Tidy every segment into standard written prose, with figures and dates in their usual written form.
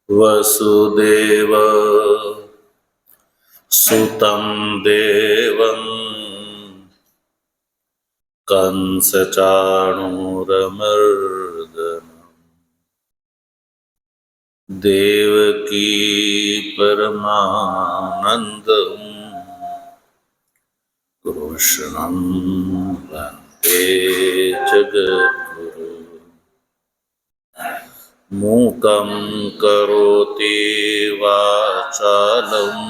वसुदेव सुतं देवं कंसचाणूरमर्दनम् देवकी परमानन्दम् कृष्णं वन्दे जगद्गुरुम् मूकं करोति वाचालम्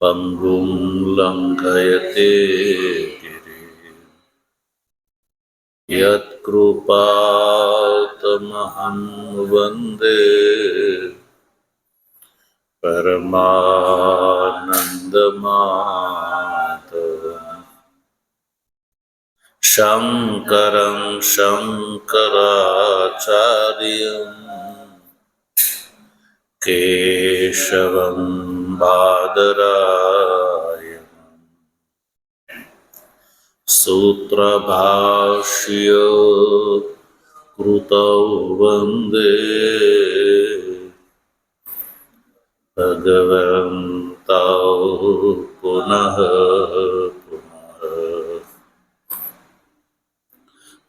पङ्गुं लङ्घयते गिरिं यत्कृपातमहं वन्दे परमानन्दमाधवम् शङ्करं शङ्कराचार्यम् केशवं बादरायणं सूत्रभाष्य कृतौ वन्दे भगवन्तौ पुनः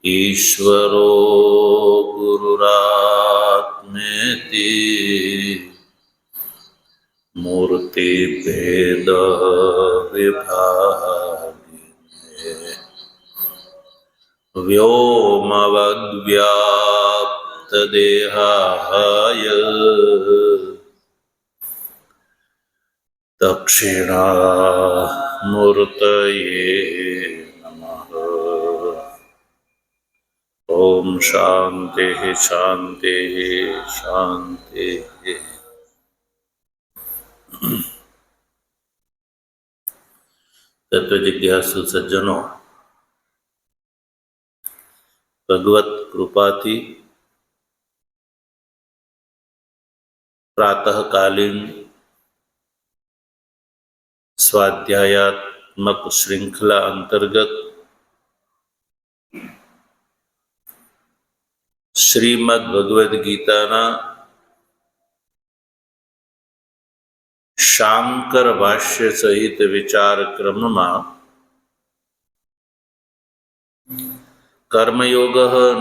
ईश्वरो गुरुरात्मेति मूर्तिभेद विभागिने व्योमवद्व्याप्तदेहाय दक्षिणामूर्तये नमः। ओम शांति शांति शांति। तत्व जिज्ञासु सज्जनों, भगवत कृपाथी प्रातःकालीन स्वाध्यायात्मक श्रृंखला अंतर्गत श्रीमद् भगवद गीताना शांकर भाष्य सहित विचार क्रमમાં कर्मयोग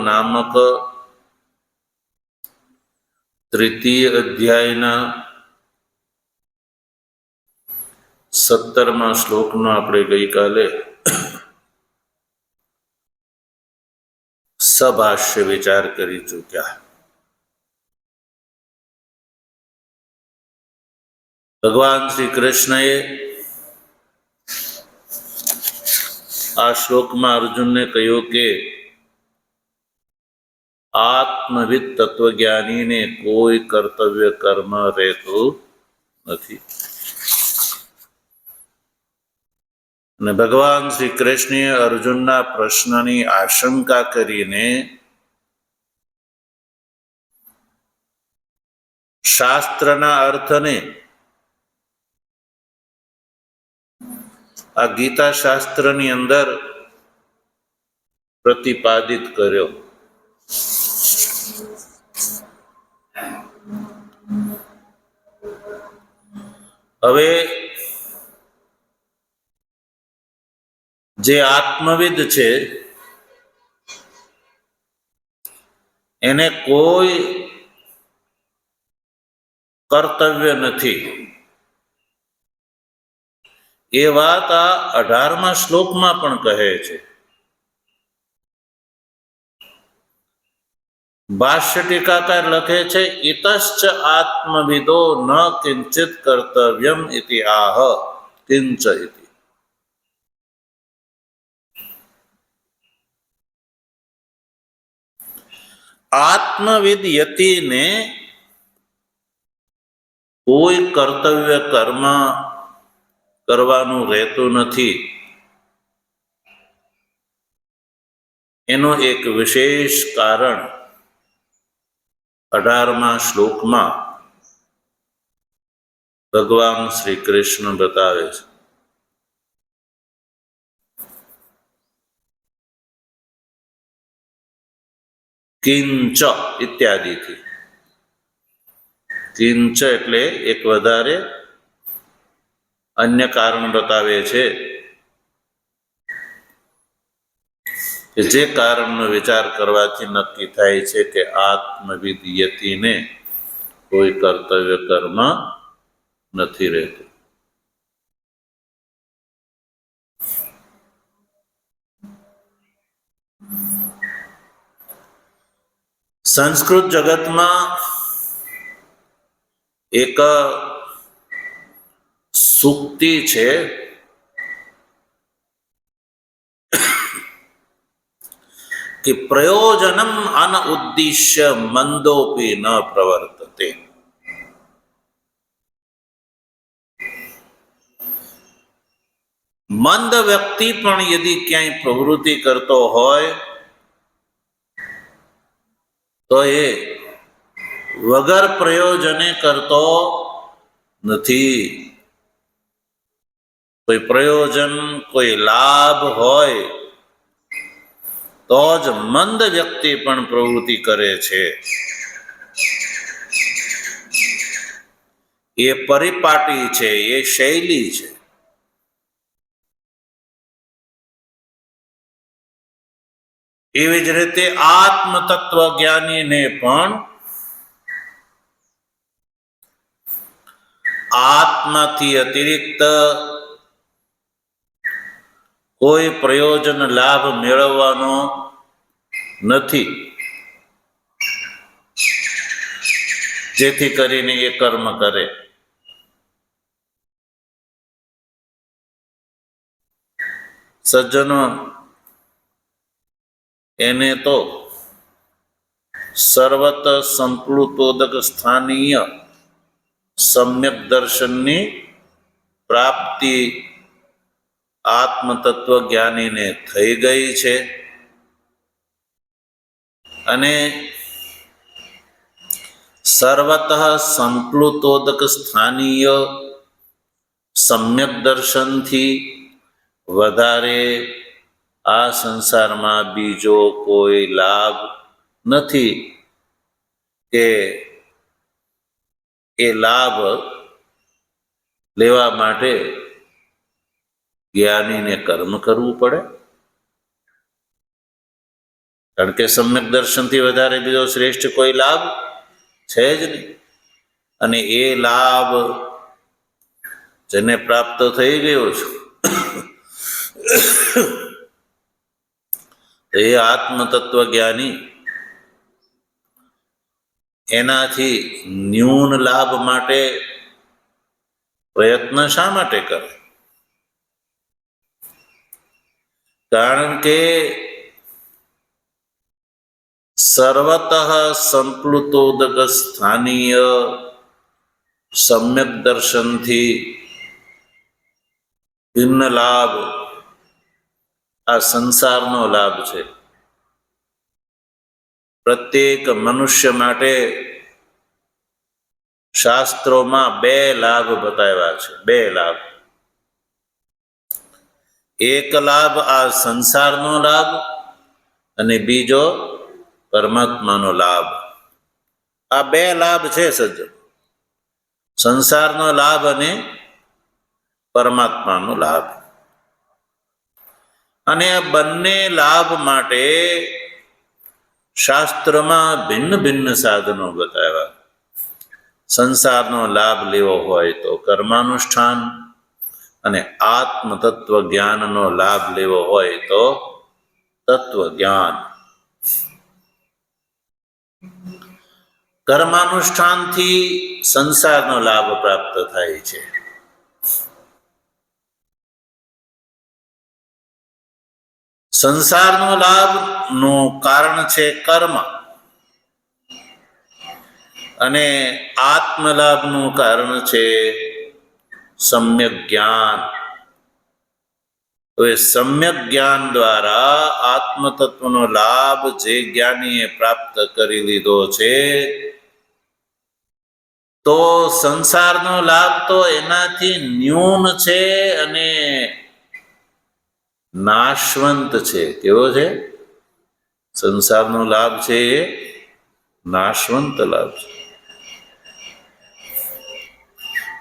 नामक तृतीय अध्यायना 17મા શ્લોકનો આપણે ગઈકાલે સભાષ્ય વિચાર કરી ચૂક્યા। ભગવાન શ્રી કૃષ્ણએ આ શ્લોકમાં અર્જુનને કહ્યું કે આત્મવિદ તત્વજ્ઞાનીને કોઈ કર્તવ્ય કર્મ રહેતું નથી। અને ભગવાન શ્રી કૃષ્ણએ અર્જુનના પ્રશ્નની આશંકા કરીને શાસ્ત્રના અર્થને આ ગીતા શાસ્ત્રની અંદર પ્રતિપાદિત કર્યો। હવે જે આત્મવિદ છે એને કોઈ કર્તવ્ય નથી, એ વાત આ 18મા શ્લોકમાં પણ કહે છે। ભાષ્ય ટીકાકાર લખે છે, ઇતશ્ચ આત્મવિદો ન કિંચિત કર્તવ્યમ ઇતિ આહ કિંચ ઇતિ। આત્મવિદ યતિને કોઈ કર્તવ્ય કર્મ કરવાનું રહેતું નથી। એનું એક વિશેષ કારણ 18મા શ્લોકમાં ભગવાન શ્રી કૃષ્ણ બતાવે છે। કિંચ ઇત્યાદિથી. કિંચ એટલે એક વધારે અન્ય કારણ બતાવે છે કે જે કારણનો વિચાર કરવાથી નક્કી થાય છે કે આત્મવિદ યતિને કોઈ કર્તવ્ય કર્મ નથી રહેતું. સંસ્કૃત જગતમાં એક સૂક્તિ છે કે પ્રયોજનમ અનઉદ્દિશ્ય મંદોપી ન પ્રવર્તતે. મંદ વ્યક્તિ પણ યદિ ક્યાંય પ્રવૃત્તિ કરતો હોય તો એ વગર પ્રયોજને કરતો નથી. કોઈ પ્રયોજન, કોઈ લાભ હોય તો જ મંદ વ્યક્તિ પણ પ્રવૃત્તિ કરે છે. એ પરિપાટી છે, એ શૈલી છે. એવી જ રીતે આત્મ તત્વ જ્ઞાનીને પણ આત્માથી અતિરિક્ત કોઈ પ્રયોજન લાભ મેળવવાનો નથી, જેથી કરીને એ કર્મ કરે. સજ્જનો, એને તો સર્વત સંપ્લુતોદક સ્થાનીય સમ્યક દર્શનની પ્રાપ્તિ આત્મતત્વ જ્ઞાનીને થઈ ગઈ છે અને સર્વત સંપ્લુતોદક સ્થાનીય સમ્યક દર્શનથી વધારે આ સંસારમાં બીજો કોઈ લાભ નથી કે એ લાભ લેવા માટે જ્ઞાનીને કર્મ કરવું પડે. કારણ કે સમ્યક દર્શનથી વધારે બીજો શ્રેષ્ઠ કોઈ લાભ છે જ નહીં. અને એ લાભ જેને પ્રાપ્ત થઈ ગયો છે એ આત્મતત્વ જ્ઞાની એનાથી ન્યૂન લાભ માટે પ્રયત્ન શા માટે કરે? કારણ કે સર્વતઃ સંપ્લુતોદક સ્થાનીય સમ્યક દર્શનથી ભિન્ન લાભ આ સંસારનો લાભ છે. પ્રત્યેક મનુષ્ય માટે શાસ્ત્રોમાં 2 લાભ બતાવ્યા છે. 2 લાભ. એક લાભ આ સંસારનો લાભ અને બીજો પરમાત્માનો લાભ. આ 2 લાભ છે સજ્જન, સંસારનો લાભ અને પરમાત્માનો લાભ. અને આ બંને લાભ માટે શાસ્ત્રમાં ભિન્ન ભિન્ન સાધનો બતાવ્યા. સંસારનો લાભ લેવો હોય તો કર્માનુષ્ઠાન, અને આત્મ તત્વ જ્ઞાનનો લાભ લેવો હોય તો તત્વ જ્ઞાન. કર્માનુષ્ઠાનથી સંસારનો લાભ પ્રાપ્ત થાય છે. સંસારનો લાભનું કારણ છે કર્મ અને આત્મલાભનું કારણ છે સમ્યક જ્ઞાન. તો એ સમ્યક જ્ઞાન દ્વારા આત્મતત્વનો લાભ જે જ્ઞાનીએ પ્રાપ્ત કરી લીધો છે તો સંસારનો લાભ તો એનાથી ન્યૂન છે અને નાશવંત છે. કેવો છે? સંસારનો લાભ છે એ નાશવંત લાભ છે.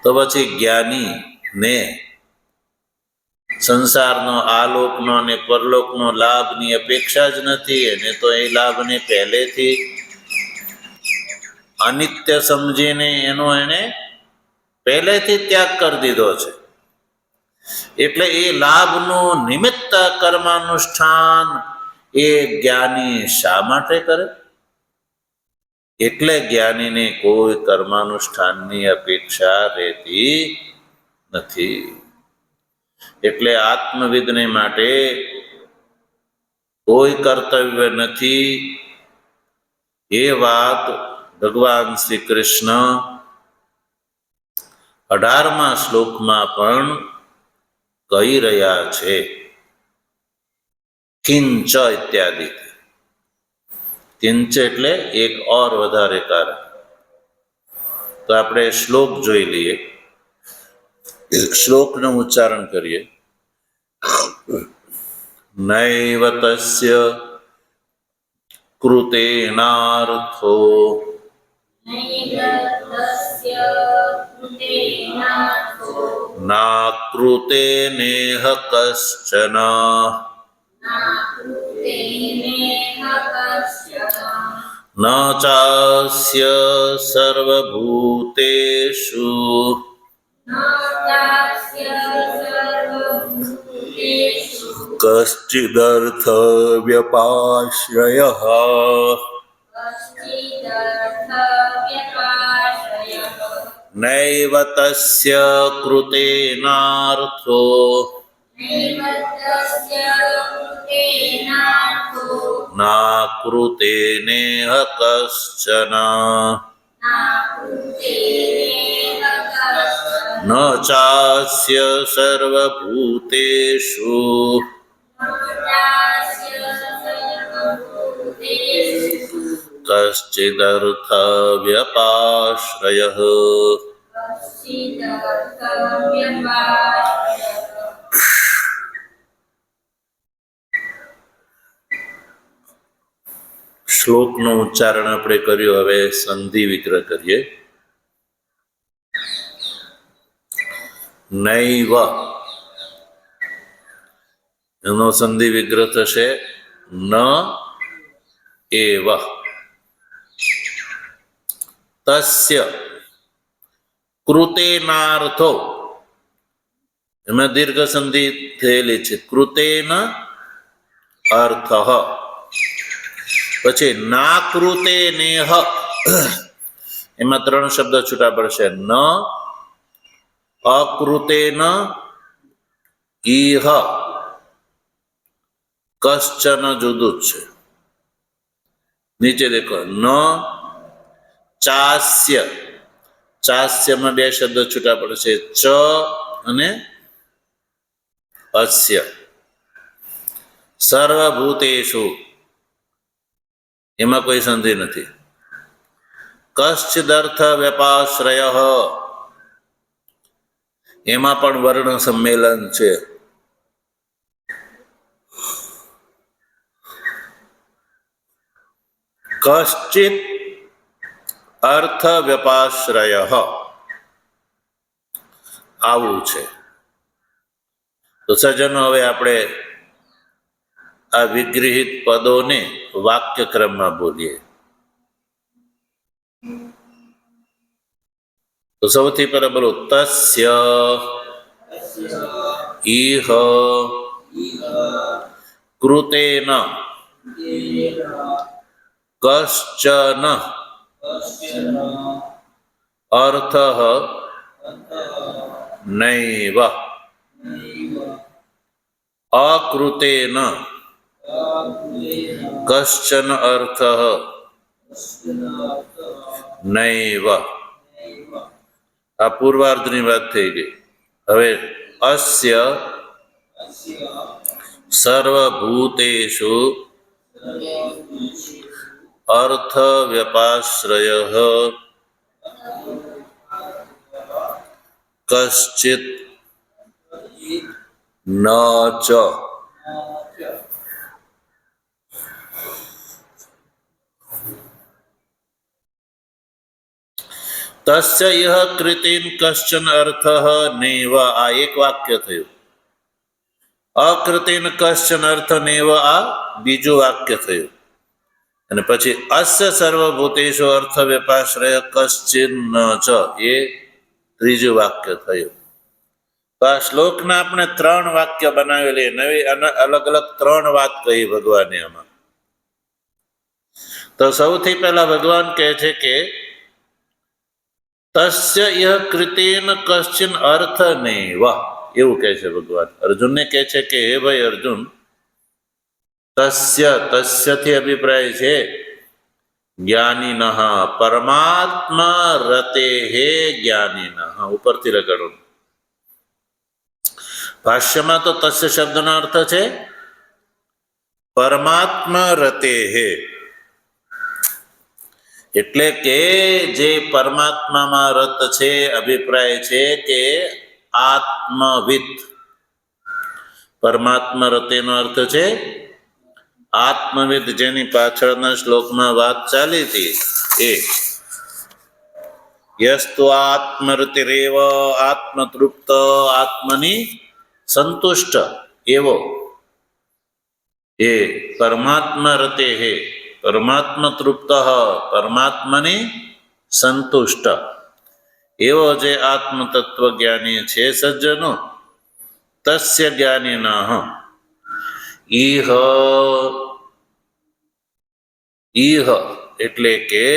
તો પછી જ્ઞાનીને સંસારનો, આલોકનો અને પરલોકનો લાભની અપેક્ષા જ નથી. એને તો એ લાભને પહેલેથી અનિત્ય સમજીને એનો એને પહેલેથી ત્યાગ કરી દીધો છે. એટલે એ લાભનું નિમિત્ત કર્માનુષ્ઠાન એ જ્ઞાની શા માટે કરે? એટલે જ્ઞાનીને કોઈ કર્માનુષ્ઠાનની અપેક્ષા રહેતી નથી. એટલે આત્મવિદને માટે કોઈ કર્તવ્ય નથી. એ વાત ભગવાન શ્રી કૃષ્ણ 18મા શ્લોકમાં પણ કહી રહ્યા છે. કિંચ ઇત્યાદિ. કિંચ એટલે એક ઓર વધારે કારણ. તો આપણે શ્લોક જોઈ લઈએ, શ્લોકનું ઉચ્ચારણ કરીએ. નૈવ તસ્ય કૃતેનાર્થો નાકૃતે નેહ કશ્ચન ન ચાસ્ય સર્વભૂતેષુ કશ્ચિદર્થ વ્યપાશ્રયઃ. નૈવ તસ્ય કૃતેનાર્થો નાકૃતે નેહ કશ્ચન ન ચાસ્ય સર્વભૂતેષુ કશ્ચિદર્થ વ્યપાશ્રયઃ. શ્લોકનું ઉચ્ચારણ આપણે કર્યું. હવે સંધિ વિગ્રહ કરીએ. નૈવ એનો સંધિ વિગ્રહ થશે ન એવ. તસ્ય કૃતેનાર્થો, એમાં દીર્ઘ સંધિ થયેલી છે. કૃતેન અર્થ, પછી નાકૃતે નેહ, એમાં 3 શબ્દ છૂટા પડશે. ન અકૃતેન ઈહ કશ્ચન જુદું જ છે. નીચે દેખો. ન ચાસ્ય, ચાસ્યમાં 2 શબ્દ છૂટા પડશે. ચ અને અસ્ય. સર્વભૂતેષુ, એમાં કોઈ સંધિ નથી. કશ્ચિદર્થ વ્યપાશ્રયઃ, એમાં પણ વર્ણ સંમેલન છે. કશ્ચિત અર્થ વ્યપાશ્રયઃ, આવું છે. તો સજ્જનો, હવે આપણે આ વિગ્રહિત પદોને વાક્યક્રમમાં બોલીએ. તો સૌથી પહેલા બોલો. તસ્ય ઈહ કૃતેન કશ્ચન અર્થઃ નૈવ અકૃતેન કશ્ચન અર્થઃ નૈવ. આ પૂર્વાર્ધની વાત થઈ ગઈ. હવે અસ્ય સર્વભૂતેષુ અર્થ વ્યપાશ્રયઃ કશ્ચિત ન ચ. તસ્ય યહ કૃતિન કશ્ચન અર્થ નૈવ, આ એક વાક્ય થયું. અકૃતિન કશ્ચન અર્થ નૈવ, આ બીજું વાક્ય થયું. અને પછી અસ્ય સર્વભૂતેષુ અર્થ વ્યપાશ્રય કશ્ચિન ચ, એ ત્રીજું વાક્ય થયું. તો આ શ્લોકના આપણે 3 વાક્ય બનાવેલી, નવી અલગ અલગ 3 વાત કહી ભગવાને આમાં. તો સૌથી પહેલા ભગવાન કહે છે કે તસ્ય યહ કૃતિન કશ્ચિન અર્થ નૈવ, એવું કહે છે ભગવાન. અર્જુનને કહે છે કે હે ભાઈ અર્જુન, તસ્યથી અભિપ્રાય છે જ્ઞાનીનઃ, પરમાત્મા રતે હે જ્ઞાનીનઃ, ઉપરથી લગાડો. ભાષ્યમાં તો તસ્ય શબ્દનો અર્થ છે પરમાત્મા રતે હે, એટલે કે જે પરમાત્મામાં રત છે, અભિપ્રાય છે કે આત્મવિદ. પરમાત્મા રતેનો અર્થ છે આત્મવિદ, જેની પાછળના શ્લોકમાં વાત ચાલી હતી એ. યસ્તુ આત્મરતિરેવ આત્મતૃપ્ત આત્મની સંતુષ્ટ, એવો એ પરમાત્મા રતે હે, પરમાત્મા તૃપ્ત, પરમાત્માની સંતુષ્ટ, એવો જે આત્મતત્વજ્ઞાની છે સજ્જનો, તસ્ય જ્ઞાનીનઃ ઈહ, એટલે કે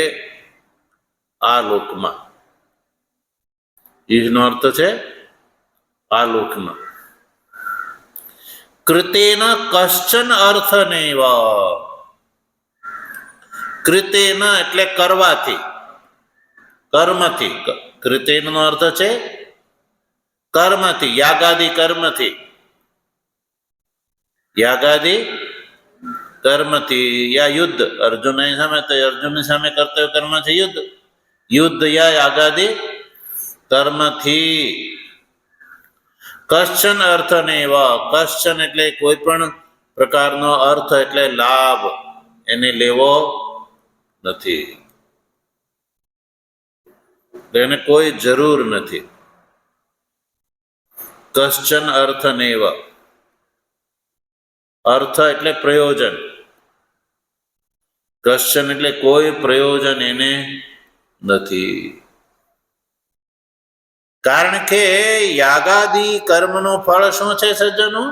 આ લોકમાં. ઈહનો અર્થ છે આ લોકમાં. કૃતેન કશ્ચન અર્થ નૈવ, કૃતેન એટલે કરવાથી, કર્મથી. કૃતેનનો અર્થ છે કર્મથી, યાગાદિ કર્મથી, યાગાદિ કર્મથી, યા યુદ્ધ. અર્જુનની સામે, તો અર્જુનની સામે કર્તવ્ય કર્મ છે યુદ્ધ. યુદ્ધ યા યાગાદિ કર્મથી. કશ્ચન અર્થ નૈવ, કશ્ચન એટલે કોઈ પણ પ્રકારનો અર્થ એટલે લાભ એને લેવો નથી, એને કોઈ જરૂર નથી. કશ્ચન અર્થ નૈવ, અર્થ એટલે પ્રયોજન, કશ્ચન એટલે કોઈ પ્રયોજન એને નથી. કારણ કે યાગાદિ કર્મનું ફળ શું છે સજ્જનો?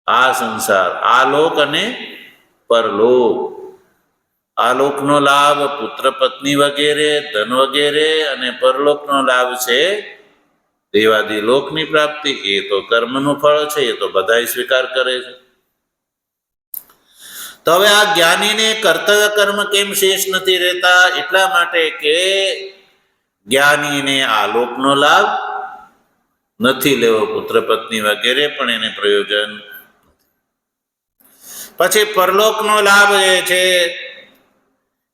આ સંસાર, આ લોક અને પરલોક. આ લોકનો લાભ પુત્ર પત્ની વગેરે, ધન વગેરે, અને પરલોકનો લાભ છે દેવાદી લોકની પ્રાપ્તિ. એ તો કર્મનું ફળ છે, એ તો બધાય સ્વીકાર કરે છે. તો હવે આ જ્ઞાનીને કર્તવ્ય કર્મ કેમ શેષ નથી રહેતા? એટલા માટે કે જ્ઞાનીને આ લોકનો લાભ નથી લેવો, પુત્ર પત્ની વગેરે પણ એને પ્રયોજન. પછી પરલોકનો લાભ એ છે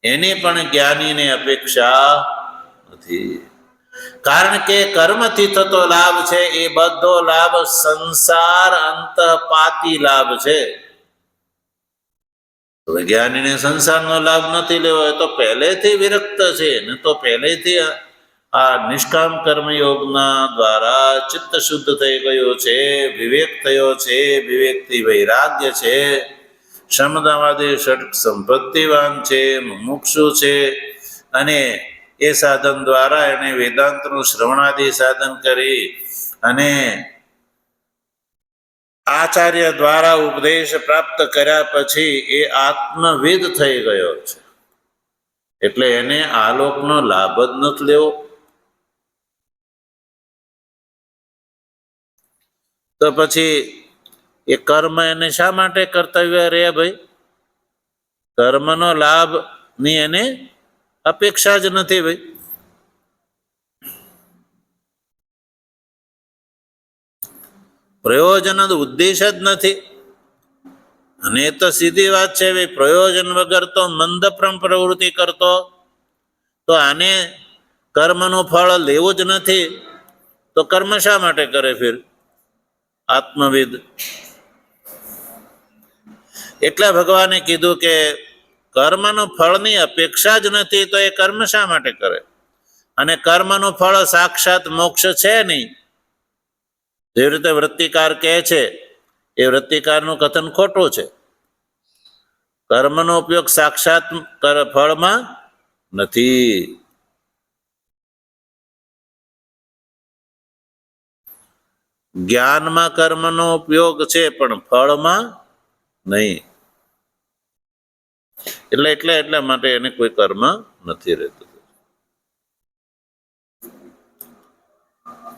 એની પણ જ્ઞાનીને અપેક્ષા નથી. કારણ કે કર્મથી થતો લાભ છે એ બધો લાભ સંસાર અંતપાતી લાભ છે. તો જ્ઞાનીને સંસારનો લાભ નથી લેવો, એ તો પહેલેથી વિરક્ત છે ને, તો પહેલેથી આ નિષ્કામ કર્મયોગના દ્વારા ચિત્ત શુદ્ધ થઈ ગયું છે, વિવેક થયો છે, વિવેકથી વૈરાગ્ય છે, સમદાવાદી ષટ સંપત્તિવાન છે, મુમુક્ષુ છે, અને એ સાધન દ્વારા એને વેદાંતનું શ્રવણાદિ સાધન કરી અને આચાર્ય દ્વારા ઉપદેશ પ્રાપ્ત કર્યા પછી એ આત્મવિદ થઈ ગયો છે. એટલે એને આલોકનો લાભ જ નથી લેવો. તો પછી એ કર્મ એને શા માટે કર્તવ્ય રહે ભાઈ? કર્મનો લાભ ની એને અપેક્ષા જ નથી ભાઈ. પ્રયોજન ઉદ્દેશ જ નથી. અને એ તો સીધી વાત છે ભાઈ, પ્રયોજન વગર તો મંદપ્રમ પ્રવૃત્તિ કરતો, તો આને કર્મનું ફળ લેવું જ નથી, તો કર્મ શા માટે કરે ફિર આત્મવિદ? એટલે ભગવાને કીધું કે કર્મનું ફળની અપેક્ષા જ નથી, તો એ કર્મ શા માટે કરે? અને કર્મનું ફળ સાક્ષાત મોક્ષ છે નહીં. જેવી રીતે વૃત્તિકાર કહે છે એ વૃત્તિકારનું કથન ખોટું છે. કર્મનો ઉપયોગ સાક્ષાત ફળમાં નથી. જ્ઞાનમાં કર્મનો ઉપયોગ છે પણ ફળમાં નહીં. એટલા માટે એને કોઈ કર્મ નથી રહેતું.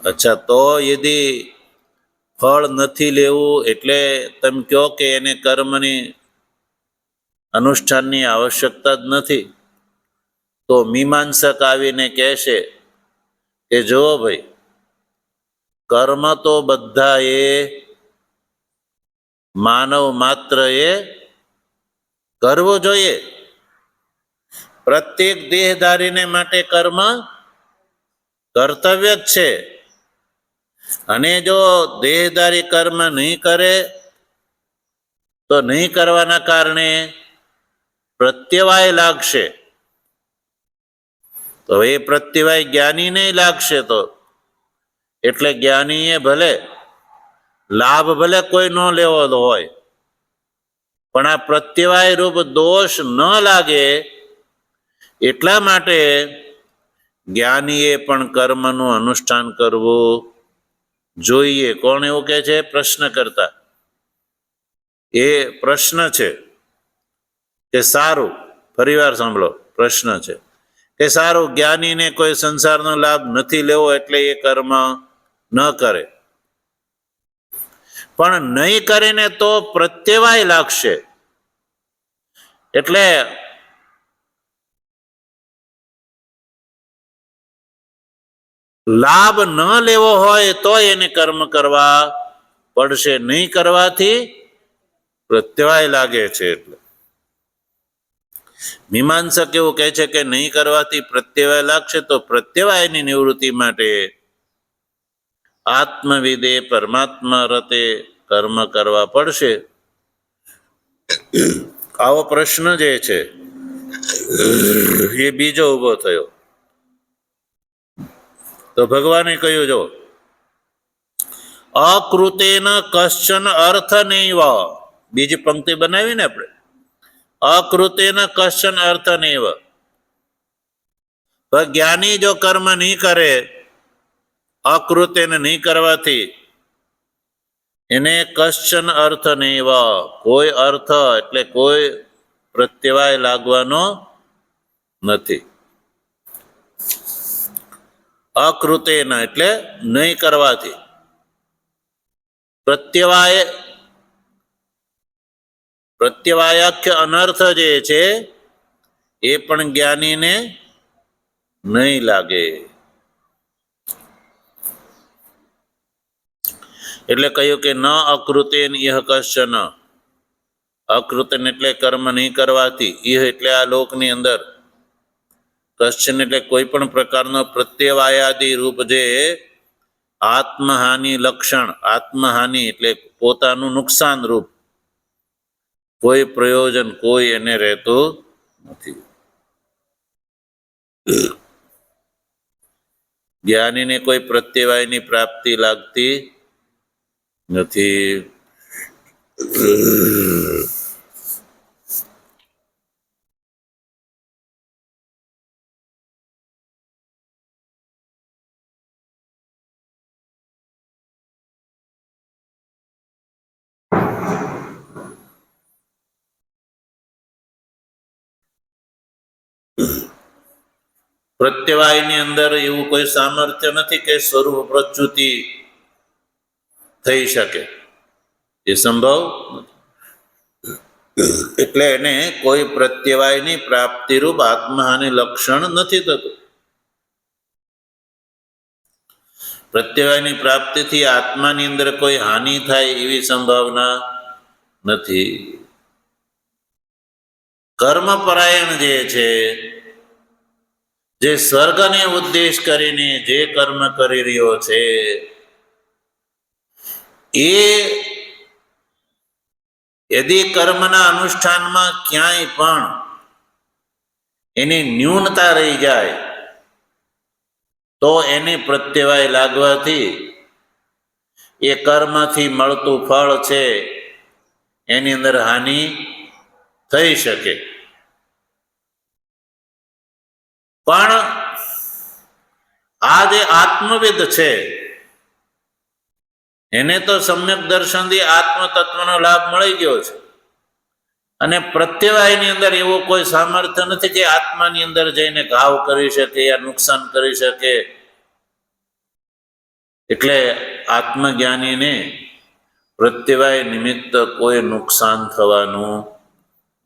અચ્છા, તો યદી ફળ નથી લેવું એટલે તમે કહો કે એને કર્મની અનુષ્ઠાનની આવશ્યકતા જ નથી, તો મીમાંસક આવીને કહેશે કે જો ભાઈ, કર્મ તો બધા એ માનવ માત્ર એ કરવો જોઈએ. પ્રત્યેક દેહધારીને માટે કર્મ કર્તવ્ય જ છે. અને જો દેહધારી કર્મ નહીં કરે તો નહીં કરવાના કારણે પ્રત્યવાય લાગશે. તો એ પ્રત્યવાય જ્ઞાની નહીં લાગશે. તો એટલે જ્ઞાનીએ ભલે લાભ ભલે કોઈ ન લેવો હોય, પણ આ પ્રત્યવાય રૂપ દોષ ન લાગે એટલા માટે જ્ઞાનીએ પણ કર્મનું અનુષ્ઠાન કરવું જોઈએ. કોણ એવું કહે છે? પ્રશ્ન કરતા. એ પ્રશ્ન છે કે સારું, ફરીવાર સાંભળો, પ્રશ્ન છે કે સારું, જ્ઞાનીને કોઈ સંસારનો લાભ નથી લેવો એટલે એ કર્મ ન કરે, પણ નહીં કરીને તો પ્રત્યવાય લાગશે. એટલે લાભ ન લેવો હોય તો એને કર્મ કરવા પડશે. નહીં કરવાથી પ્રત્યવાય લાગે છે. એટલે મીમાંસક એવું કહે છે કે નહીં કરવાથી પ્રત્યવાય લાગશે, તો પ્રત્યવાયની નિવૃત્તિ માટે આત્મવિદે પરમાત્મા રતે કર્મ કરવા પડશે. આવો પ્રશ્ન જે છે એ બીજો ઉભો થયો. તો ભગવાને કહ્યું, જો અકૃતેન કશ્ચન અર્થ નૈવ, બીજી પંક્તિ બનાવી ને આપણે, અકૃતેન કશ્ચન અર્થ નૈવ. જ્ઞાની જો કર્મ નહીં કરે, અકૃતેન નહીં કરવાથી એને કશ્ચન અર્થ નૈવ, કોઈ અર્થ એટલે કોઈ પ્રત્યવાય લાગવાનો નથી. અકૃતેન એટલે નહીં કરવાથી. પ્રત્યવાયાખ્ય અનર્થ જે છે એ પણ જ્ઞાનીને નહીં લાગે. એટલે કહ્યું કે ન અકૃતેન ઇહ કશ્ચન. અકૃતેન એટલે કર્મ નહીં કરવાથી, ઇહ એટલે આ લોકની અંદર, કશ્ચન એટલે કોઈ પણ પ્રકારનો પ્રત્યવાયાદી રૂપ જે આત્મહાનિ લક્ષણ, આત્મહાનિ એટલે પોતાનું નુકસાન રૂપ કોઈ પ્રયોજન કોઈ એને રહેતું નથી. જ્ઞાનીને કોઈ પ્રત્યવાયની પ્રાપ્તિ લાગતી નથી. પ્રત્યવાયની અંદર એવું કોઈ સામર્થ્ય નથી કે સ્વરૂપ પ્રચ્યુતિ થઈ શકે, એ સંભવ નથી. એટલે એને કોઈ પ્રત્યવાયની પ્રાપ્તિરૂપ આત્મહાનિ લક્ષણ નથી થતું. પ્રત્યવાયની પ્રાપ્તિથી આત્માની અંદર કોઈ હાનિ થાય એવી સંભાવના નથી. કર્મપરાયણ જે છે, જે સ્વર્ગને ઉદ્દેશ કરીને જે કર્મ કરી રહ્યો છે, એ યદી કર્મના અનુષ્ઠાનમાં ક્યાંય પણ એની ન્યૂનતા રહી જાય તો એની પ્રત્યવાય લાગવાથી એ કર્મથી મળતું ફળ છે એની અંદર હાનિ થઈ શકે. પણ આ જે આત્મવિદ છે એને તો સમ્યક દર્શનથી આત્મ તત્વનો લાભ મળી ગયો છે, અને પ્રત્યવાયની અંદર એવું કોઈ સામર્થ્ય નથી કે આત્માની અંદર જઈને ઘાવ કરી શકે યા નુકસાન કરી શકે. એટલે આત્મજ્ઞાનીને પ્રત્યવાય નિમિત્ત કોઈ નુકસાન થવાનું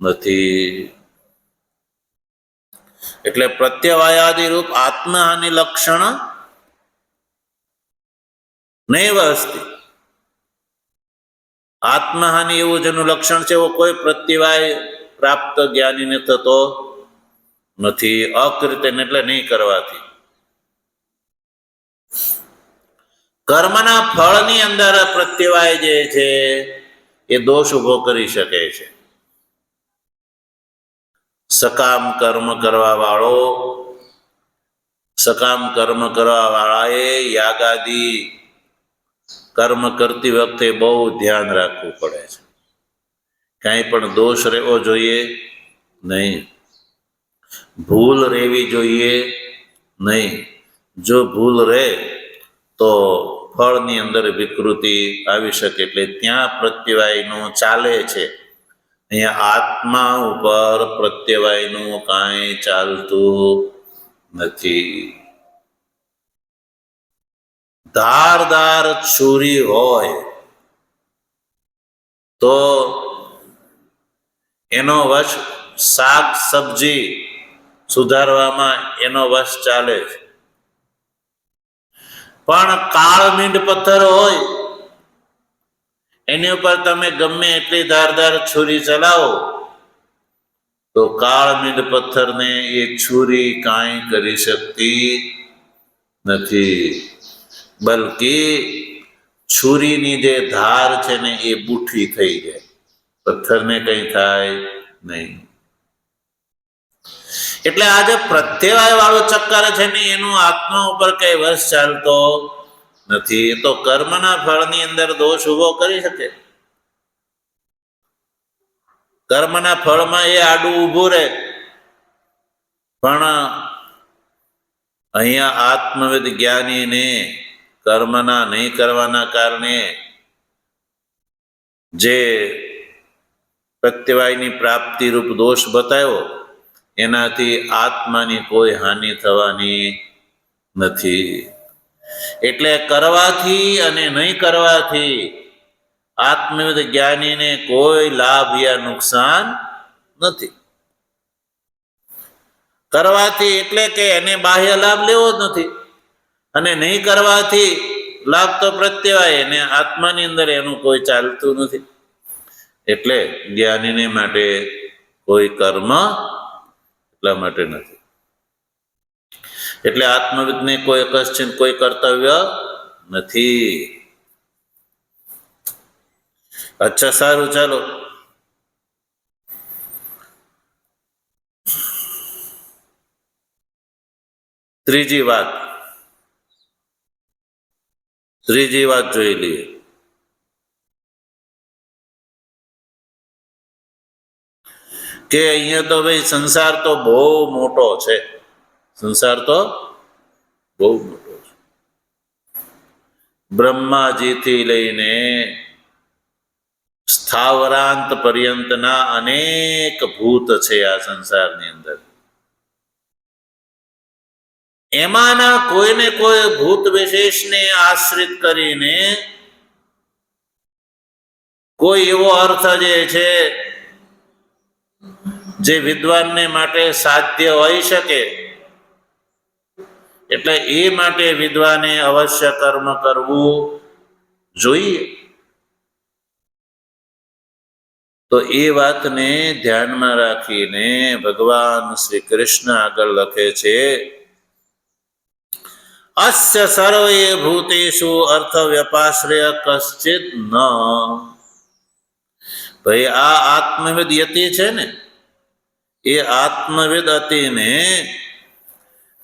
નથી. એટલે પ્રત્યવાયાદિ રૂપ આત્મહાનિ લક્ષણ નૈવ અસ્તિ. આત્મહાનિ એવું જેનું લક્ષણ છે એવો કોઈ પ્રત્યવાય પ્રાપ્ત જ્ઞાનીને થતો નથી. અકૃત્ય એટલે નહીં કરવાથી. કર્મના ફળની અંદર પ્રત્યવાય જે છે એ દોષ ઉભો કરી શકે છે. સકામ કર્મ કરવા વાળાએ યાગાદી કર્મ કરતી વખતે બહુ ધ્યાન રાખવું પડે છે. કાંઈ પણ દોષ રહેવો જોઈએ નહીં, ભૂલ રહેવી જોઈએ નહીં. જો ભૂલ રહે તો ફળની અંદર વિકૃતિ આવી શકે. એટલે ત્યાં પ્રત્યવાયનું ચાલે છે. અહીંયા આત્મા ઉપર પ્રત્યવાયનું કાંઈ ચાલતું નથી. ધારદાર છુરી હોય તો એનો વશ શાક સબ્જી સુધારવામાં એનો વશ ચાલે છે. પણ કાળમીંડ પથ્થર હોય એની ઉપર તમે ગમે એટલી ધારદાર છુરી ચલાવો તો કાળમીંડ પથ્થરને એ છુરી કાંઈ કરી શકતી નથી. બલકી છુરીની જે ધાર છે ને એ બુઠી થઈ જાય, પથ્થરને કંઈ થાય નહીં. એટલે આ જે પ્રત્યવાય વાળો ચક્કર છે ને એનું આત્મા ઉપર કઈ વશ ચાલતો નથી. તો કર્મના ફળની અંદર દોષ ઉભો કરી શકે. કર્મના ફળમાં એ આડું ઊભું રહે. પણ અહીંયા આત્મવિદ જ્ઞાનીને કર્મના નહીં કરવાના કારણે જે પ્રત્યવાયની પ્રાપ્તિ રૂપ દોષ બતાવ્યો એનાથી આત્માની કોઈ હાનિ થવાની નથી. એટલે કરવાથી અને નહીં કરવાથી આત્મવિદ જ્ઞાનીને કોઈ લાભ યા નુકસાન નથી. કરવાથી એટલે કે એને બાહ્ય લાભ લેવો જ નથી, અને નહીં કરવાથી લાભ તો પ્રત્યવાય એને આત્માની અંદર એનું કોઈ ચાલતું નથી. એટલે જ્ઞાનીને માટે કોઈ કર્મ એટલા માટે નથી. એટલે આત્મવિદને કોઈ કશ્ચિન કોઈ કર્તવ્ય નથી. અચ્છા, સારું, ચાલો ત્રીજી વાત જોઈ લઈએ. કે અહીંયા તો ભાઈ સંસાર તો બહુ મોટો છે. સંસાર તો બહુ મોટો છે. બ્રહ્માજીથી લઈને સ્થાવરાંત પર્યંતના અનેક ભૂત છે આ સંસારની અંદર. એમાંના કોઈને કોઈ ભૂત વિશેષને આશ્રિત કરીને કોઈ એવો અર્થ જે છે જે વિદ્વાનને માટે સાધ્ય હોઈ શકે, એટલે એ માટે વિદ્વાને અવશ્ય કર્મ કરવું જોઈએ. તો એ વાતને ધ્યાનમાં રાખીને ભગવાન શ્રી કૃષ્ણ આગળ લખે છે, અસ્ય સર્વે ભૂતેષુ અર્થ વ્યપાશ્રય કશ્ચિત ન. ભાઈ આ આત્મવિદ યતિ છે ને, એ આત્મવિદ અતિને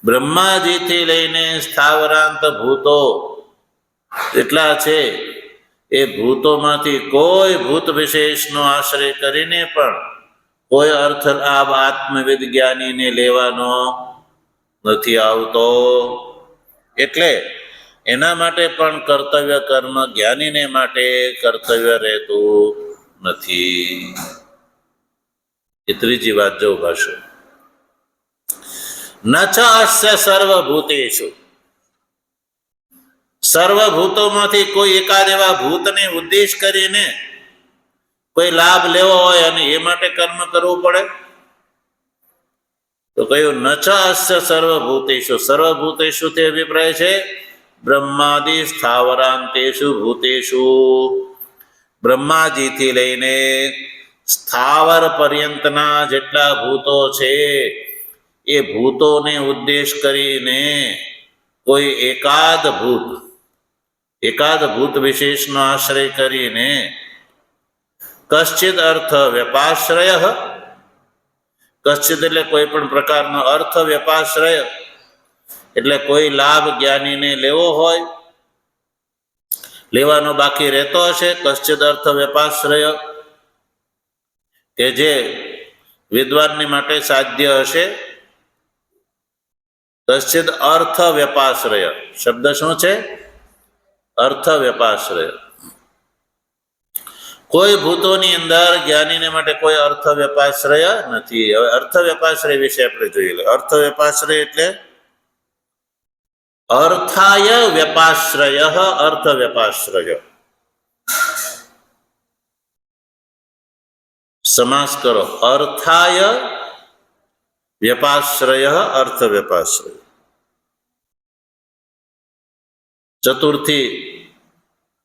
બ્રહ્માજીથી લઈને સ્થાવરાંત ભૂતો એટલા છે, એ ભૂતોમાંથી કોઈ ભૂત વિશેષનો આશ્રય કરીને પણ કોઈ અર્થ લાભ આત્મવિજ્ઞાનીને લેવાનો નથી આવતો. એટલે એના માટે પણ કર્તવ્ય કર્મ જ્ઞાનીને માટે કર્તવ્ય રહેતું નથી. એ ત્રીજી વાત જો ભાષો ન ચ અસ્ય સર્વભૂતેષુ, સર્વભૂતોમાંથી કોઈ એકાદ એવા ભૂતને ઉદ્દેશ કરીને કોઈ લાભ લેવો હોય અને એ માટે કર્મ કરવું પડે તો કહ્યું ન ચ અસ્ય સર્વભૂતેષુ. સર્વભૂતેષુ તે અભિપ્રાય છે બ્રહ્માદિ સ્થાવરાંતેષુ ભૂતેષુ. બ્રહ્માજીથી લઈને સ્થાવર પર્યંતના જેટલા ભૂતો છે એ ભૂતોને ઉદ્દેશ કરીને કોઈ એકાદ ભૂત વિશેષનો આશ્રય કરીને કશ્ચિદ અર્થ વ્યપાશ્રય, કશ્ચિદ એટલે કોઈ પણ પ્રકારનો અર્થ વ્યપાશ્રય એટલે કોઈ લાભ જ્ઞાનીને લેવો હોય, લેવાનો બાકી રહેતો હશે. કશ્ચિદ અર્થ વ્યપાશ્રય કે જે વિદ્વાનની માટે સાધ્ય હશે. કશ્ચિદ અર્થ વ્યપાશ્રય શબ્દ શું છે? અર્થ વ્યપાશ્રય. કોઈ ભૂતોની અંદર જ્ઞાનીને માટે કોઈ અર્થ વ્યપાશ્રય નથી. હવે અર્થ વ્યપાશ્રય વિશે આપણે જોઈએ. અર્થ વ્યપાશ્રય એટલે અર્થાય વ્યપાશ્રય, અર્થ વ્યપાશ્રય. સમાસ કરો. અર્થાય વ્યપાશ્રય, અર્થ વ્યપાશ્રય. ચતુર્થી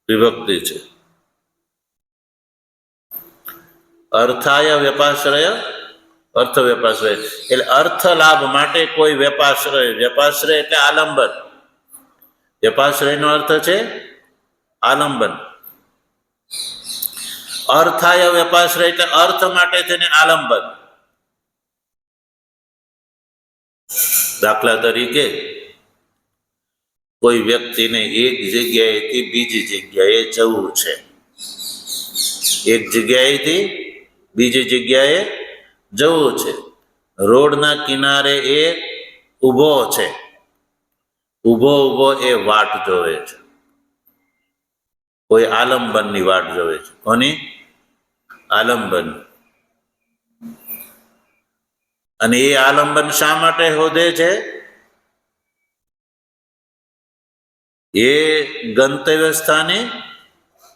વિભક્તિ છે. અર્થાય વ્યપાશ્રય, અર્થ વ્યપાશ્રય એટલે અર્થ લાભ માટે કોઈ વ્યપાશ્રય. વ્યપાશ્રય એટલે આલંબન. વ્યપાશ્રયનો અર્થ છે આલંબન. અર્થાય વ્યપાશ્રય એટલે અર્થ માટે તેને આલંબન. દાખલા તરીકે કોઈ વ્યક્તિને એક જગ્યાએથી બીજી જગ્યાએ જવું છે. એક જગ્યાએથી બીજી જગ્યાએ જવું છે. રોડના કિનારે એ ઊભો છે. ઊભો એ વાટ જોવે છે. કોઈ આલંબનની વાટ જોવે છે. કોની? આલંબન. અને એ આલંબન શા માટે શોધે છે? એ ગંતવ્ય સ્થાને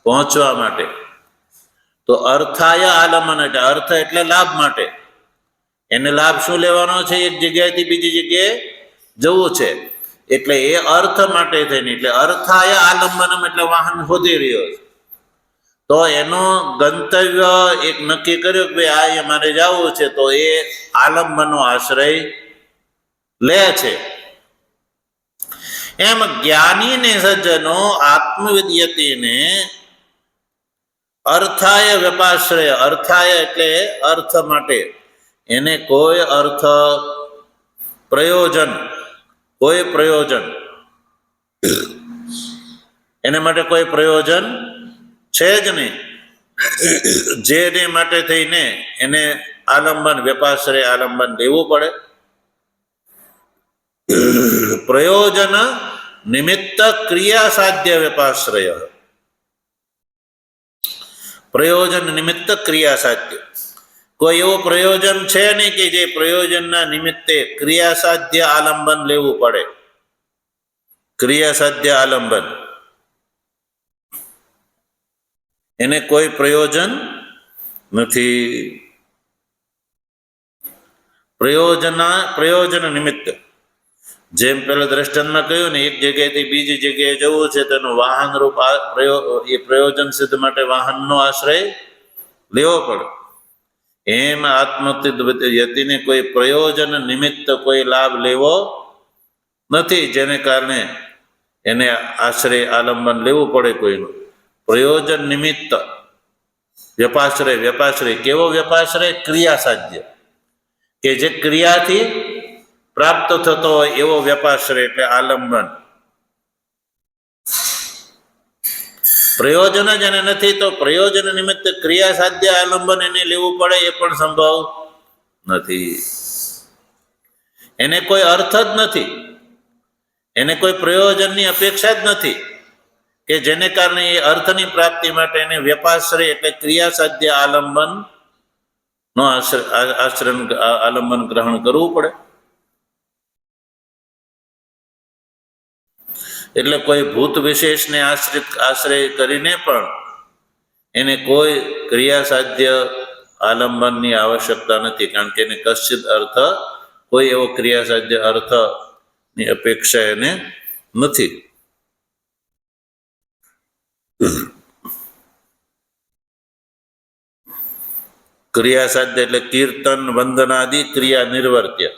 પહોંચવા માટે. તો અર્થાય આલંબન એટલે અર્થ એટલે લાભ માટે. એને લાભ શું લેવાનો છે? એક જગ્યાએથી બીજી જગ્યાએ જવું છે એટલે એ અર્થ માટે થઈને, એટલે અર્થાય આલંબનમ એટલે વાહન શોધી રહ્યો છે. તો એનો ગંતવ્ય એક નક્કી કર્યો કે ભાઈ આ મારે જવું છે, તો એ આલંબનનો આશ્રય લે છે. એમ જ્ઞાનીને સજ્જનો આત્મવિદ્યતિને અર્થાય વ્યપાશ્રય, અર્થાય એટલે અર્થ માટે, એને કોઈ અર્થ પ્રયોજન, કોઈ પ્રયોજન, એને માટે કોઈ પ્રયોજન છે જ નહીં. જેને માટે થઈને એને આલંબન, વ્યપાશ્રય આલંબન લેવું પડે. પ્રયોજન નિમિત્ત ક્રિયા સાધ્ય વ્યપાશ્રય. પ્રયોજન નિમિત્ત ક્રિયા સાધ્ય. કોઈ એવું પ્રયોજન છે નહીં કે જે પ્રયોજનના નિમિત્તે ક્રિયા સાધ્ય આલંબન લેવું પડે. ક્રિયા સાધ્ય આલંબન એને કોઈ પ્રયોજન નથી. પ્રયોજન નિમિત્ત, જેમ પેલા દ્રષ્ટાંતમાં કહ્યું ને, એક જગ્યાએથી બીજી જગ્યાએ જવું છે તેનું વાહન રૂપ એ પ્રયોજન સિદ્ધ માટે વાહનનો આશ્રય લેવો પડે. એમ આત્મયતિને કોઈ પ્રયોજન નિમિત્ત કોઈ લાભ લેવો નથી, જેને કારણે એને આશ્રય આલંબન લેવું પડે કોઈનું. પ્રયોજન નિમિત્ત વ્યપાશ્રય. વ્યપાશ્રય કેવો વ્યપાશ્રય? ક્રિયા સાધ્ય, કે જે ક્રિયાથી પ્રાપ્ત થતો હોય એવો વ્યપાશ્રય એટલે આલંબન. પ્રયોજન જ એને નથી તો પ્રયોજન નિમિત્તે ક્રિયા સાધ્ય આલંબન એને લેવું પડે એ પણ સંભવ નથી. એને કોઈ અર્થ જ નથી, એને કોઈ પ્રયોજનની અપેક્ષા જ નથી કે જેને કારણે એ અર્થની પ્રાપ્તિ માટે એને વ્યપાશ્રય એટલે ક્રિયા સાધ્ય આલંબન નો આલંબન ગ્રહણ કરવું પડે. એટલે કોઈ ભૂત વિશેષને આશ્રય કરીને પણ એને કોઈ ક્રિયા સાધ્ય આલંબનની આવશ્યકતા નથી, કારણ કે એને કશ્ચિત અર્થ કોઈ એવો ક્રિયા સાધ્ય અર્થની અપેક્ષા એને નથી. ક્રિયા સાધ્ય એટલે કીર્તન વંદનાદિ ક્રિયા નિર્વર્ત્ય.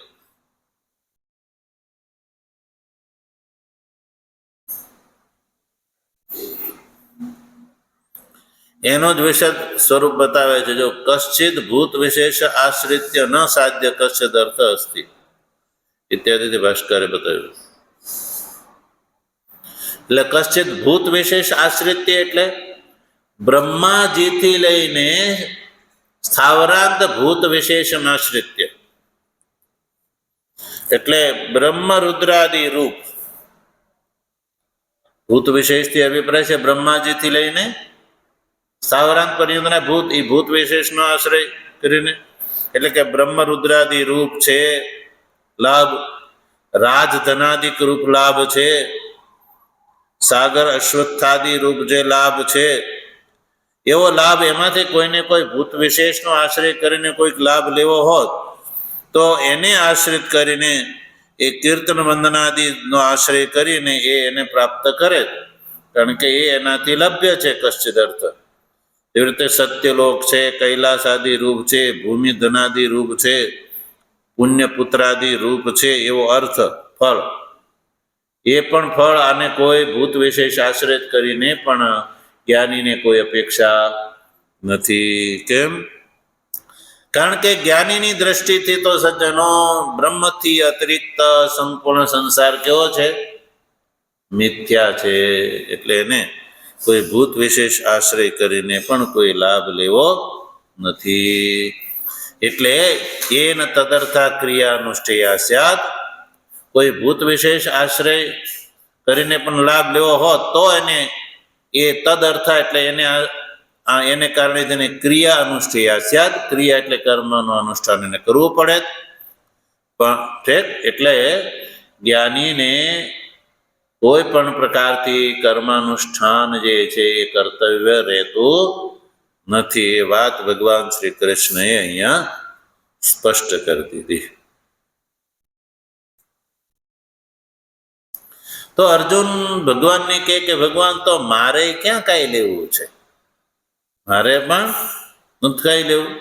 એનો જ વિશદ સ્વરૂપ બતાવે છે. જો કશ્ચિત ભૂત વિશેષ આશ્રિત્ય ન સાધ્ય કશ્ચિદ અર્થ અસ્તિ ઇત્યાદિથી ભાષ્કરે બતાવ્યું. એટલે કશ્ચિત ભૂત વિશેષ આશ્રિત્ય એટલે બ્રહ્માજીથી લઈને સ્થાવરાંત ભૂત વિશેષ આશ્રિત્ય એટલે બ્રહ્મ રુદ્રાદિ રૂપ. ભૂત વિશેષથી અભિપ્રાય છે બ્રહ્માજીથી લઈને સ્થાવરાંત પર્યંતના ભૂત, એ ભૂત વિશેષનો આશ્રય કરીને, એટલે કે બ્રહ્મ રુદ્રાદિ રૂપ છે લાભ, રાજધનાદિક રૂપ લાભ છે, સાગર અશ્વત્થાદિ રૂપ જે લાભ છે એવો લાભ એમાંથી કોઈને કોઈ ભૂત વિશેષનો આશ્રય કરીને કોઈક લાભ લેવો હોત તો એને આશ્રિત કરીને એ કીર્તન વંદનાદિનો આશ્રય કરીને એને પ્રાપ્ત કરે, કારણ કે એ એનાથી લભ્ય છે કશ્ચિદ અર્થ. એવી રીતે સત્યલોક છે, કૈલાસ આદિ રૂપ છે, ભૂમિ ધનાદિ રૂપ છે, પુણ્યપુત્રાદિ રૂપ છે એવો અર્થ ફળ, એ પણ ફળ આને કોઈ ભૂત વિશેષ આશ્રિત કરીને પણ જ્ઞાનીને કોઈ અપેક્ષા નથી. કેમ? કારણ કે જ્ઞાનીની દ્રષ્ટિથી તો સજ્જનો બ્રહ્મથી અતિરિક્ત સંપૂર્ણ સંસાર કેવો છે? મિથ્યા છે. એટલે એને કોઈ ભૂત વિશેષ આશ્રય કરીને પણ કોઈ લાભ લેવો નથી. એટલે એન તદર્થા ક્રિયા અનુષ્ઠેયા સ્યાત. કોઈ ભૂત વિશેષ આશ્રય કરીને પણ લાભ લેવો હોત તો એને એ તદર્થા એટલે એને કારણે તેને ક્રિયા અનુષ્ઠેયા સ્યાત. ક્રિયા એટલે કર્મનું અનુષ્ઠાન એને કરવું પડે. પણ ઠીક, એટલે જ્ઞાનીને કોઈ પણ પ્રકારથી કર્માનુષ્ઠાન જે છે એ કર્તવ્ય રહેતું નથી. એ વાત ભગવાન શ્રી કૃષ્ણએ અહીંયા સ્પષ્ટ કરી દીધી. તો અર્જુન ભગવાનને કહે કે ભગવાન તો મારે ક્યાં કાંઈ લેવું છે, મારે પણ નથી કાંઈ લેવું.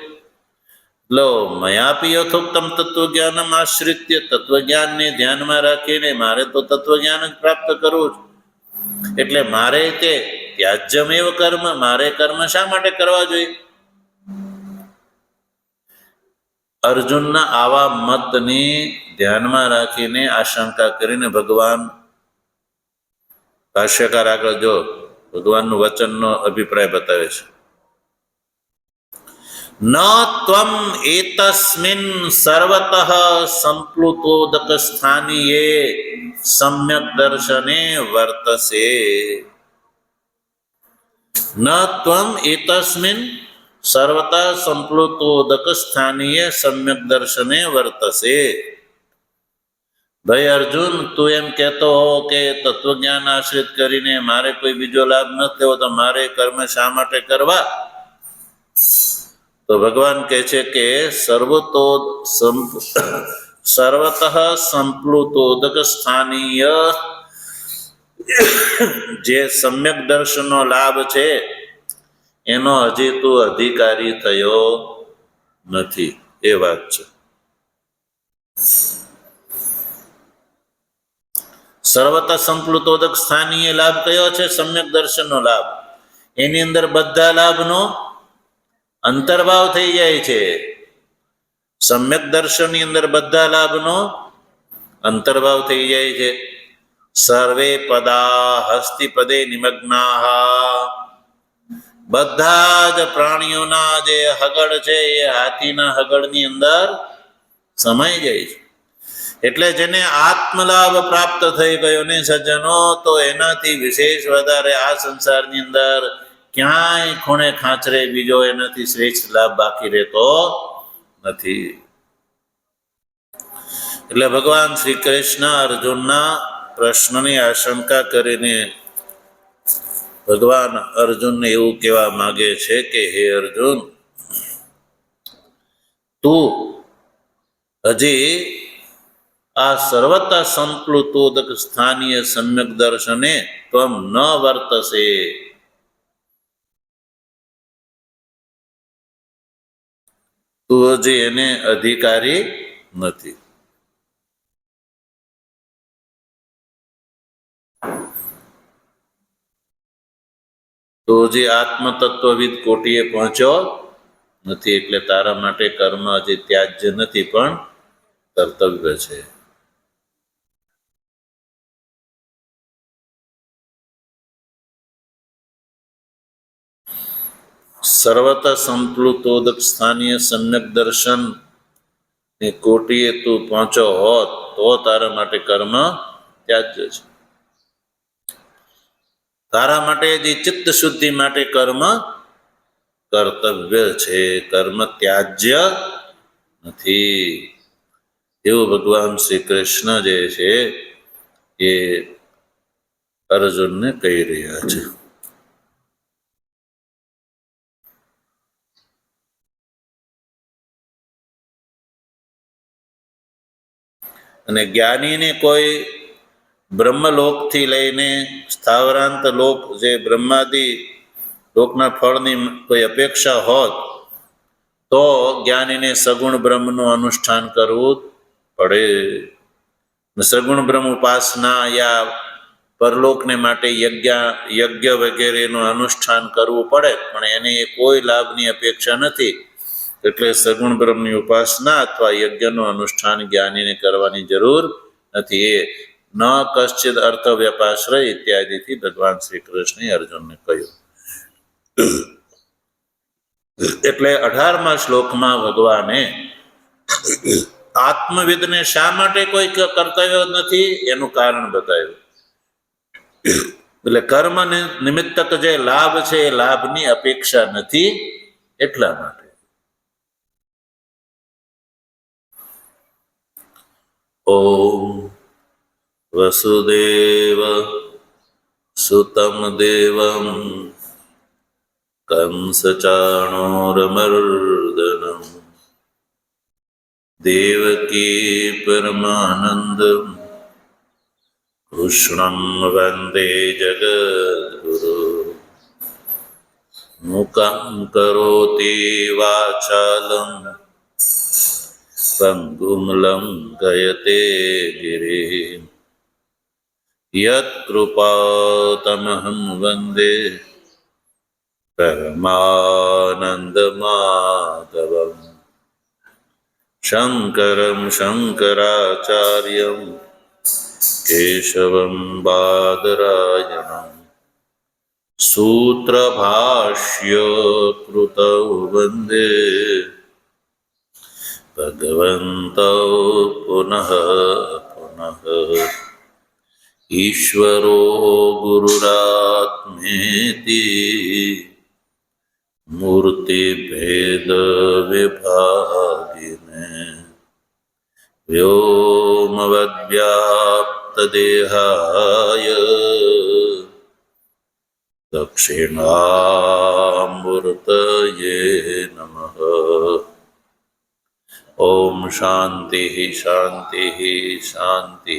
લો મયાપી યથોક્તમ તત્વજ્ઞાનમ આશ્રિત્ય, તત્વજ્ઞાનને ધ્યાનમાં રાખીને મારે તો તત્વજ્ઞાન જ પ્રાપ્ત કરવું છે. એટલે મારે તે ત્યાજ્યમેવ કર્મ, મારે કર્મ શા માટે કરવા જોઈએ? અર્જુનના આવા મતને ધ્યાનમાં રાખીને આશંકા કરીને ભગવાન ભાષ્યકાર આગળ જો ભગવાનનું વચનનો અભિપ્રાય બતાવે છે. ન ત્વમ એતસ્મિન સર્વતઃ સંપ્લુતોદક સ્થાનીયે સમ્યક દર્શને વર્તસે. ન ત્વમ એતસ્મિન સર્વતઃ સંપ્લુતોદક સ્થાનીયે સમ્યક દર્શને વર્તસે. ભાઈ અર્જુન, તું એમ કહેતો હો કે તત્વજ્ઞાન આશ્રિત કરીને મારે કોઈ બીજો લાભ નથી લેવો, તો મારે કર્મ શા માટે કરવા? તો ભગવાન કહે છે કે સર્વતઃ સંપ્લુતોદક સ્થાનીય જે સમ્યક દર્શનનો લાભ છે એનો હજી તું અધિકારી થયો નથી. એ વાત છે. સર્વતઃ સંપ્લુતોદક સ્થાનીય લાભ કયો છે? સમ્યક દર્શનનો લાભ. એની અંદર બધા લાભનો અંતર્ભાવ થઈ જાય છે. સમ્યક દર્શનની અંદર બધા લાભનો અંતર્ભાવ થઈ જાય છે. સર્વે પદા હસ્તિપદે નિમગ્નાહ, બધા જ પ્રાણીઓના જે હગડ છે એ હાથીના હગડની અંદર સમાઈ જાય છે. એટલે જેને આત્મલાભ પ્રાપ્ત થઈ ગયો ને સજ્જનો, તો એનાથી વિશેષ વધારે આ સંસારની અંદર ક્યાંય ખૂણે ખાંચરે બીજો એનાથી શ્રેષ્ઠ લાભ બાકી રહેતો નથી. એટલે ભગવાન શ્રી કૃષ્ણ અર્જુનના પ્રશ્નની આશંકા કરીને ભગવાન અર્જુનને એવું કહેવા માંગે છે કે હે અર્જુન, તું હજી આ સર્વતા સંપ્લુતોદક સ્થાનીય સમ્યક દર્શને ત્વમ ન વર્તસે. તું હજી એને અધિકારી નથી. તો હજી આત્મતત્વવિદ કોટીએ પહોંચ્યો નથી. એટલે તારા માટે કર્મ હજી ત્યાજ્ય નથી, પણ કર્તવ્ય છે. સર્વત સંપ્લુતોદક સ્થાનીય સમ્યક દર્શન ની કોટીએ તું પહોંચો હોત તો તારા માટે કર્મ ત્યાજ્ય છે. તારા માટે જે ચિત્ત શુદ્ધિ માટે કર્મ કર્તવ્ય છે, કર્મ ત્યાજ્ય નથી. એવું ભગવાન શ્રી કૃષ્ણ જે છે એ અર્જુનને કહી રહ્યા છે. અને જ્ઞાનીને કોઈ બ્રહ્મલોકથી લઈને સ્થાવરાંત લોક, જે બ્રહ્માદિ લોકના ફળની કોઈ અપેક્ષા હોત તો જ્ઞાનીને સગુણ બ્રહ્મનું અનુષ્ઠાન કરવું પડે. સગુણ બ્રહ્મ ઉપાસના યા પરલોકને માટે યજ્ઞ વગેરેનું અનુષ્ઠાન કરવું પડે, પણ એને કોઈ લાભની અપેક્ષા નથી. એટલે સગુણ બ્રહ્મની ઉપાસના અથવા યજ્ઞનું અનુષ્ઠાન જ્ઞાનીને કરવાની જરૂર નથી. એ ન કશ્ચિદ અર્થ વ્યપાશ્રય ઇત્યાદિથી ભગવાન શ્રી કૃષ્ણે અર્જુનને કહ્યું. એટલે 18મા શ્લોકમાં ભગવાને આત્મવિદને શા માટે કોઈ કર્તવ્ય નથી એનું કારણ બતાવ્યું. એટલે કર્મ નિમિત્તક જે લાભ છે એ લાભની અપેક્ષા નથી, એટલા માટે. ઓમ વસુદેવ સુતમ દેવમ કંસચાણોરમર્દનમ દેવકી પરમાનંદમ કૃષ્ણં વંદે જગદ્ગુરુ. મુખં કરોતિ વાચાલં પંગું લંઘયતે ગિરિં યત્કૃપાતમહં વંદે પરમાનંદમાધવં. શંકરં શંકરાચાર્યં કેશવં બાદરાયણં સૂત્રભાષ્ય કૃતૌ વંદે ભગવन्तૌ પુનઃ પુનઃ. ઈશ્વરો ગુરુરાત્મેતિ મૂર્તિભેદ વિભાગિને વ્યોમવદ્વ્યાપ્તદેહાય દક્ષિણામૂર્તયે નમઃ. ઓમ શાંતિ શાંતિ શાંતિ.